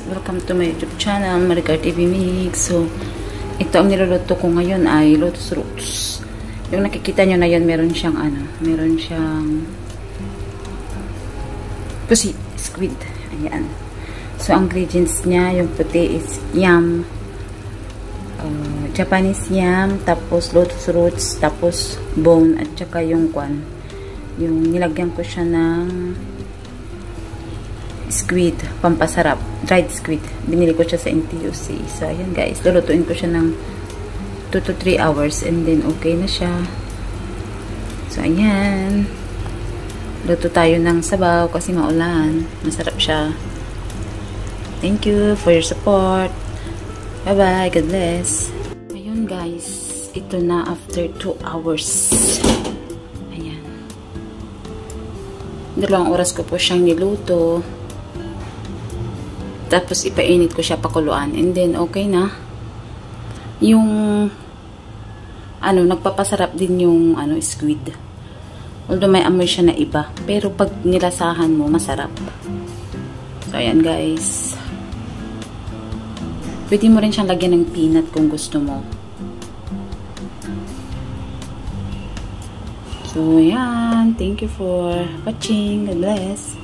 Welcome to my YouTube channel, Maricar TV Mix. So, ito ang niluluto ko ngayon ay lotus roots. Yung nakikita nyo na yan, meron siyang pusi, squid. Ayan. So, ang ingredients niya, yung puti is yam, Japanese yam, tapos lotus roots, tapos bone, at saka yung kwan. Yung nilagyan ko siya ng squid, pampasarap, dried squid. Binili ko siya sa NTUC. So, ayan guys, lulutuin ko siya ng 2 to 3 hours and then okay na siya. So, ayan. Luto tayo ng sabaw kasi maulan. Masarap siya. Thank you for your support. Bye-bye. God bless. Ayun guys, ito na after 2 hours. Ayan. 2 oras ko po siyang niluto. Tapos, ipainit ko siya pakuluan. And then, okay na. Yung, nagpapasarap din yung, squid. Although, may amoy siya na iba. Pero, pag nilasahan mo, masarap. So, ayan, guys. Pwede mo rin siyang lagyan ng peanut kung gusto mo. So, ayan. Thank you for watching. God bless.